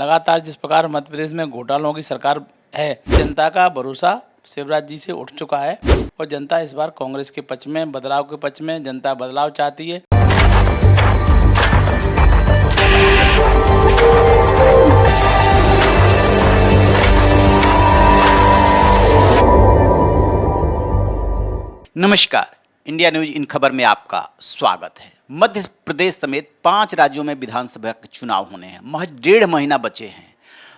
लगातार जिस प्रकार मध्य प्रदेश में घोटालों की सरकार है, जनता का भरोसा शिवराज जी से उठ चुका है और जनता इस बार कांग्रेस के पक्ष में, बदलाव के पक्ष में, जनता बदलाव चाहती है। नमस्कार, इंडिया न्यूज इन खबर में आपका स्वागत है। मध्य प्रदेश समेत 5 राज्यों में विधानसभा के चुनाव होने हैं। महज 1.5 महीना बचे हैं।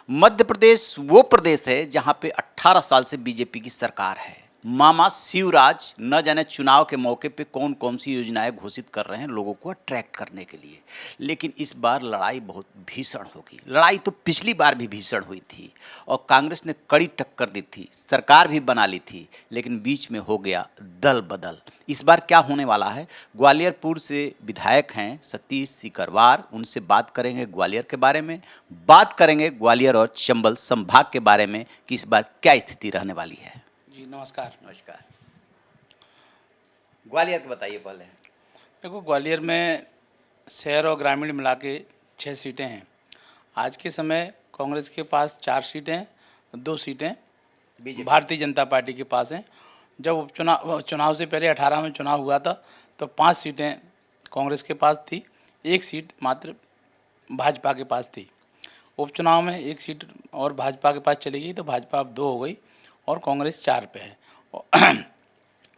मध्य प्रदेश वो प्रदेश है जहां पे 18 साल से बीजेपी की सरकार है। मामा शिवराज न जाने चुनाव के मौके पे कौन कौन सी योजनाएं घोषित कर रहे हैं लोगों को अट्रैक्ट करने के लिए। लेकिन इस बार लड़ाई बहुत भीषण होगी। लड़ाई तो पिछली बार भी भीषण हुई थी और कांग्रेस ने कड़ी टक्कर दी थी, सरकार भी बना ली थी, लेकिन बीच में हो गया दल बदल। इस बार क्या होने वाला है? ग्वालियर पूर्व से विधायक हैं सतीश सिकरवार, उनसे बात करेंगे ग्वालियर के बारे में, बात करेंगे ग्वालियर और चंबल संभाग के बारे में कि इस बार क्या स्थिति रहने वाली है। जी नमस्कार। नमस्कार। ग्वालियर के बताइए पहले। देखो, ग्वालियर में शहर और ग्रामीण मिला के 6 सीटें हैं। आज के समय कांग्रेस के पास 4 सीटें, 2 सीटें भारतीय जनता पार्टी के पास हैं। जब चुनाव से पहले 18 में चुनाव हुआ था तो 5 सीटें कांग्रेस के पास थी, 1 सीट मात्र भाजपा के पास थी। उपचुनाव में 1 सीट और भाजपा के पास चली गई तो भाजपा अब 2 हो गई और कांग्रेस 4 पे है।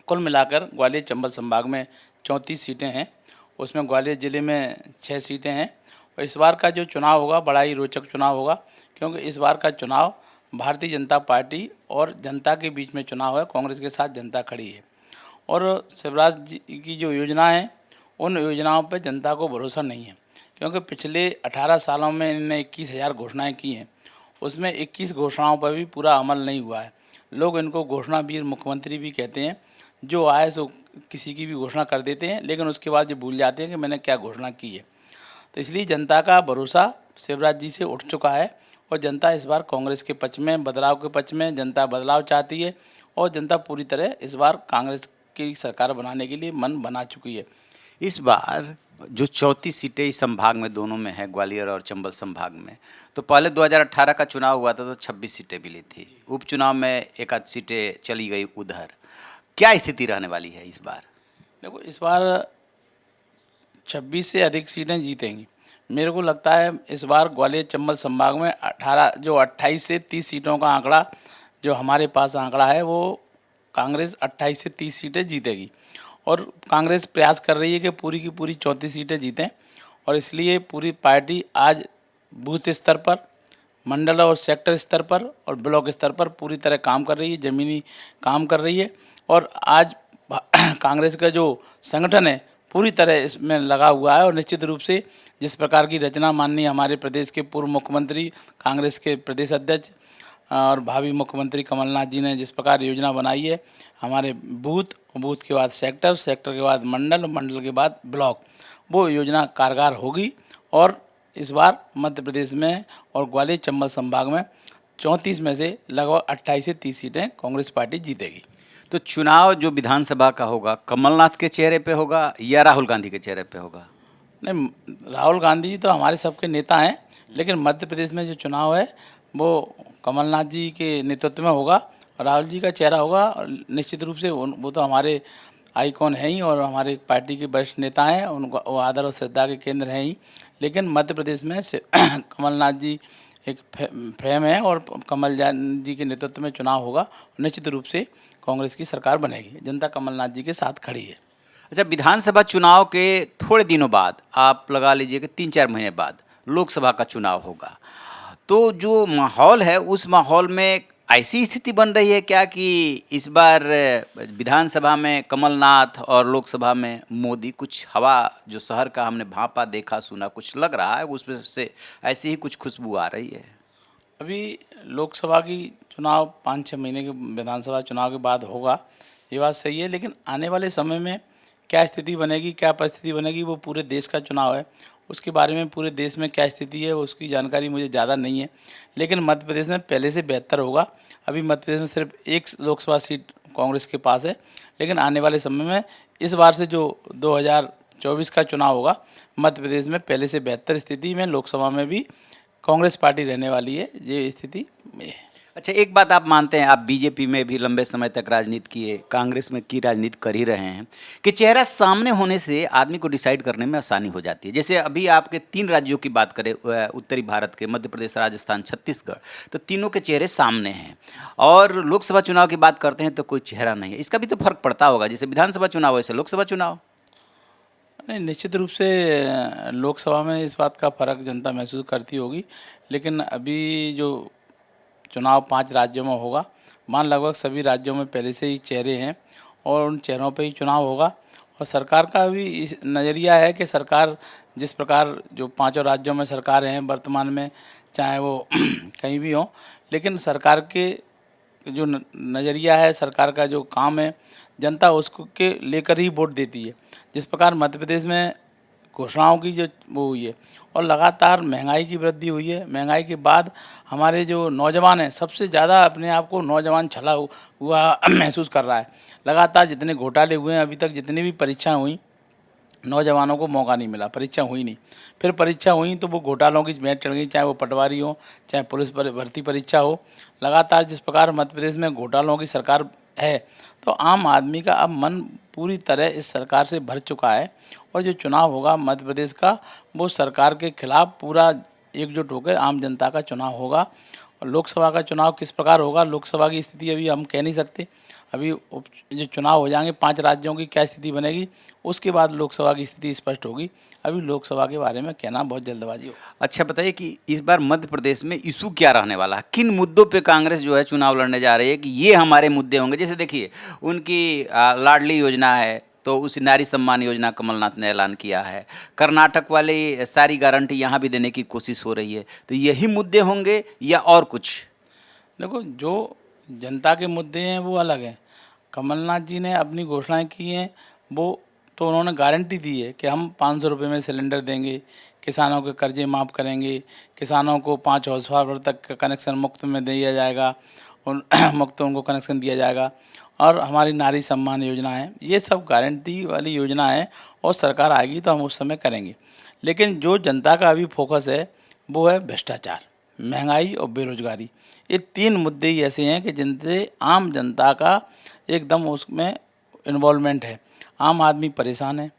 कुल मिलाकर ग्वालियर चंबल संभाग में 34 सीटें हैं। उसमें ग्वालियर ज़िले में 6 सीटें हैं। और इस बार का जो चुनाव होगा बड़ा ही रोचक चुनाव होगा, क्योंकि इस बार का चुनाव भारतीय जनता पार्टी और जनता के बीच में चुनाव है। कांग्रेस के साथ जनता खड़ी है और शिवराज जी की जो योजना है उन योजनाओं पर जनता को भरोसा नहीं है, क्योंकि पिछले 18 सालों में इन्होंने 21,000 घोषणाएँ की हैं। उसमें 21 घोषणाओं पर भी पूरा अमल नहीं हुआ है। लोग इनको घोषणा वीर मुख्यमंत्री भी कहते हैं। जो आए सो किसी की भी घोषणा कर देते हैं, लेकिन उसके बाद ये भूल जाते हैं कि मैंने क्या घोषणा की है। तो इसलिए जनता का भरोसा शिवराज जी से उठ चुका है और जनता इस बार कांग्रेस के पक्ष में, बदलाव के पक्ष में, जनता बदलाव चाहती है और जनता पूरी तरह इस बार कांग्रेस की सरकार बनाने के लिए मन बना चुकी है। इस बार जो 34 सीटें इस संभाग में दोनों में है, ग्वालियर और चंबल संभाग में, तो पहले 2018 का चुनाव हुआ था तो 26 सीटें मिली थी। उपचुनाव में 1 आध सीटें चली गई उधर। क्या स्थिति रहने वाली है इस बार? देखो, इस बार 26 से अधिक सीटें जीतेंगी। मेरे को लगता है इस बार ग्वालियर चंबल संभाग में 28 से 30 सीटों का आंकड़ा जो हमारे पास आंकड़ा है वो कांग्रेस 28 से 30 सीटें जीतेगी। और कांग्रेस प्रयास कर रही है कि पूरी की पूरी 34 सीटें जीतें और इसलिए पूरी पार्टी आज बूथ स्तर पर, मंडल और सेक्टर स्तर पर और ब्लॉक स्तर पर पूरी तरह काम कर रही है, ज़मीनी काम कर रही है। और आज कांग्रेस का जो संगठन है पूरी तरह इसमें लगा हुआ है और निश्चित रूप से जिस प्रकार की रचना माननीय हमारे प्रदेश के पूर्व मुख्यमंत्री, कांग्रेस के प्रदेश अध्यक्ष और भावी मुख्यमंत्री कमलनाथ जी ने जिस प्रकार योजना बनाई है, हमारे बूथ के बाद सेक्टर के बाद मंडल के बाद ब्लॉक, वो योजना कारगर होगी और इस बार मध्य प्रदेश में और ग्वालियर चंबल संभाग में 34 में से लगभग 28 से 30 सीटें कांग्रेस पार्टी जीतेगी। तो चुनाव जो विधानसभा का होगा कमलनाथ के चेहरे पे होगा या राहुल गांधी के चेहरे पे होगा? नहीं, राहुल गांधी जी तो हमारे सबके नेता हैं, लेकिन मध्य प्रदेश में जो चुनाव है वो कमलनाथ जी के नेतृत्व में होगा। राहुल जी का चेहरा होगा और निश्चित रूप से वो तो हमारे आइकॉन हैं ही और हमारे पार्टी के वरिष्ठ नेता हैं, उनको वो आदर और श्रद्धा के केंद्र हैं ही। लेकिन मध्य प्रदेश में कमलनाथ जी एक फ्रेम है और कमल जी के नेतृत्व में चुनाव होगा। निश्चित रूप से कांग्रेस की सरकार बनेगी। जनता कमलनाथ जी के साथ खड़ी है। अच्छा, विधानसभा चुनाव के थोड़े दिनों बाद, आप लगा लीजिए कि 3-4 महीने बाद लोकसभा का चुनाव होगा, तो जो माहौल है उस माहौल में ऐसी स्थिति बन रही है क्या कि इस बार विधानसभा में कमलनाथ और लोकसभा में मोदी? कुछ हवा जो शहर का हमने भांपा देखा सुना कुछ लग रहा है, उसमें से ऐसी ही कुछ खुशबू आ रही है। अभी लोकसभा की चुनाव 5-6 महीने के विधानसभा चुनाव के बाद होगा, ये बात सही है, लेकिन आने वाले समय में क्या स्थिति बनेगी, क्या परिस्थिति बनेगी, वो पूरे देश का चुनाव है। उसके बारे में पूरे देश में क्या स्थिति है उसकी जानकारी मुझे ज़्यादा नहीं है, लेकिन मध्य प्रदेश में पहले से बेहतर होगा। अभी मध्य प्रदेश में सिर्फ 1 लोकसभा सीट कांग्रेस के पास है, लेकिन आने वाले समय में इस बार से जो 2024 का चुनाव होगा मध्य प्रदेश में पहले से बेहतर स्थिति में लोकसभा में भी कांग्रेस पार्टी रहने वाली है, ये स्थिति में है। अच्छा, एक बात आप मानते हैं, आप बीजेपी में भी लंबे समय तक राजनीति किए, कांग्रेस में की राजनीति कर ही रहे हैं, कि चेहरा सामने होने से आदमी को डिसाइड करने में आसानी हो जाती है। जैसे अभी आपके 3 राज्यों की बात करें, उत्तरी भारत के, मध्य प्रदेश, राजस्थान, छत्तीसगढ़, तो तीनों के चेहरे सामने हैं। और लोकसभा चुनाव की बात करते हैं तो कोई चेहरा नहीं है। इसका भी तो फर्क पड़ता होगा, जैसे विधानसभा चुनाव वैसे लोकसभा चुनाव। नहीं, निश्चित रूप से लोकसभा में इस बात का फर्क जनता महसूस करती होगी, लेकिन अभी जो चुनाव 5 राज्यों में होगा, वहाँ लगभग सभी राज्यों में पहले से ही चेहरे हैं और उन चेहरों पे ही चुनाव होगा। और सरकार का भी नज़रिया है कि सरकार जिस प्रकार जो 5 राज्यों में सरकार हैं वर्तमान में, चाहे वो कहीं भी हों, लेकिन सरकार के जो नज़रिया है, सरकार का जो काम है, जनता उसको के लेकर ही वोट देती है। जिस प्रकार मध्य प्रदेश में घोषणाओं की जो वो हुई है और लगातार महंगाई की वृद्धि हुई है, महंगाई के बाद हमारे जो नौजवान हैं सबसे ज़्यादा अपने आप को नौजवान छला हुआ महसूस कर रहा है। लगातार जितने घोटाले हुए हैं अभी तक, जितनी भी परीक्षाएं हुई, नौजवानों को मौका नहीं मिला, परीक्षा हुई नहीं। फिर परीक्षा हुई तो वो घोटालों की मैच चढ़ गई, चाहे वो पटवारी हो, चाहे पुलिस भर्ती परीक्षा हो। लगातार जिस प्रकार मध्य प्रदेश में घोटालों की सरकार है, तो आम आदमी का अब मन पूरी तरह इस सरकार से भर चुका है। और जो चुनाव होगा मध्य प्रदेश का, वो सरकार के खिलाफ पूरा एकजुट होकर आम जनता का चुनाव होगा। और लोकसभा का चुनाव किस प्रकार होगा, लोकसभा की स्थिति अभी हम कह नहीं सकते। अभी जो चुनाव हो जाएंगे 5 राज्यों की क्या स्थिति बनेगी, उसके बाद लोकसभा की स्थिति स्पष्ट होगी। अभी लोकसभा के बारे में कहना बहुत जल्दबाजी हो। अच्छा, बताइए कि इस बार मध्य प्रदेश में इशू क्या रहने वाला है, किन मुद्दों पे कांग्रेस जो है चुनाव लड़ने जा रही है कि ये हमारे मुद्दे होंगे। जैसे देखिए, उनकी लाडली योजना है, तो उस नारी सम्मान योजना कमलनाथ ने ऐलान किया है। कर्नाटक वाली सारी गारंटी यहाँ भी देने की कोशिश हो रही है। तो यही मुद्दे होंगे या और कुछ? देखो, जो जनता के मुद्दे हैं वो अलग हैं। कमलनाथ जी ने अपनी घोषणाएं की हैं, वो तो उन्होंने गारंटी दी है कि हम 500 रुपये में सिलेंडर देंगे, किसानों के कर्जे माफ़ करेंगे, किसानों को 5 हॉर्स पावर तक का कनेक्शन मुफ्त में दिया जाएगा, उन मुफ्त उनको कनेक्शन दिया जाएगा। और हमारी नारी सम्मान योजना है, ये सब गारंटी वाली योजना है और सरकार आएगी तो हम उस समय करेंगे। लेकिन जो जनता का अभी फोकस है वो है भ्रष्टाचार, महंगाई और बेरोजगारी। ये 3 मुद्दे ही ऐसे हैं कि जिनसे आम जनता का एकदम उसमें इन्वॉल्वमेंट है। आम आदमी परेशान है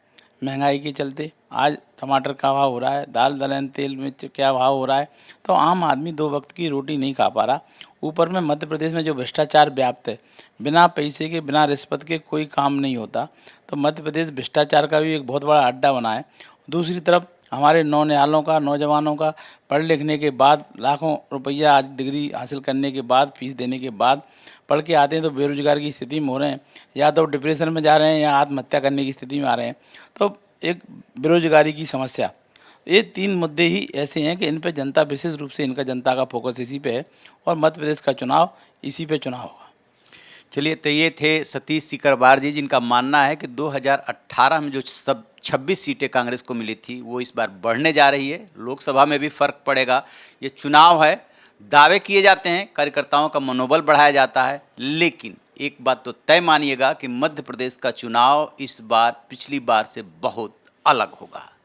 महंगाई के चलते। आज टमाटर का भाव हो रहा है, दाल दलहन तेल मिर्च क्या भाव हो रहा है, तो आम आदमी 2 वक्त की रोटी नहीं खा पा रहा। ऊपर में मध्य प्रदेश में जो भ्रष्टाचार व्याप्त है, बिना पैसे के, बिना रिश्वत के कोई काम नहीं होता। तो मध्य प्रदेश भ्रष्टाचार का भी एक बहुत बड़ा अड्डा बना है। दूसरी तरफ हमारे नौनिहालों का, नौजवानों का पढ़ लिखने के बाद, लाखों रुपया आज डिग्री हासिल करने के बाद, फीस देने के बाद पढ़ के आते हैं तो बेरोजगार की स्थिति में हो रहे हैं, या तो डिप्रेशन में जा रहे हैं या आत्महत्या करने की स्थिति में आ रहे हैं। तो एक बेरोजगारी की समस्या, ये 3 मुद्दे ही ऐसे हैं कि इन पे जनता, विशेष रूप से इनका जनता का फोकस इसी पे है और मध्य प्रदेश का चुनाव इसी पे चुनाव होगा। चलिए, तो ये थे सतीश सिकरवार जी, जिनका मानना है कि 2018 में जो सब 26 सीटें कांग्रेस को मिली थी वो इस बार बढ़ने जा रही है। लोकसभा में भी फर्क पड़ेगा। ये चुनाव है, दावे किए जाते हैं, कार्यकर्ताओं का मनोबल बढ़ाया जाता है, लेकिन एक बात तो तय मानिएगा कि मध्य प्रदेश का चुनाव इस बार पिछली बार से बहुत अलग होगा।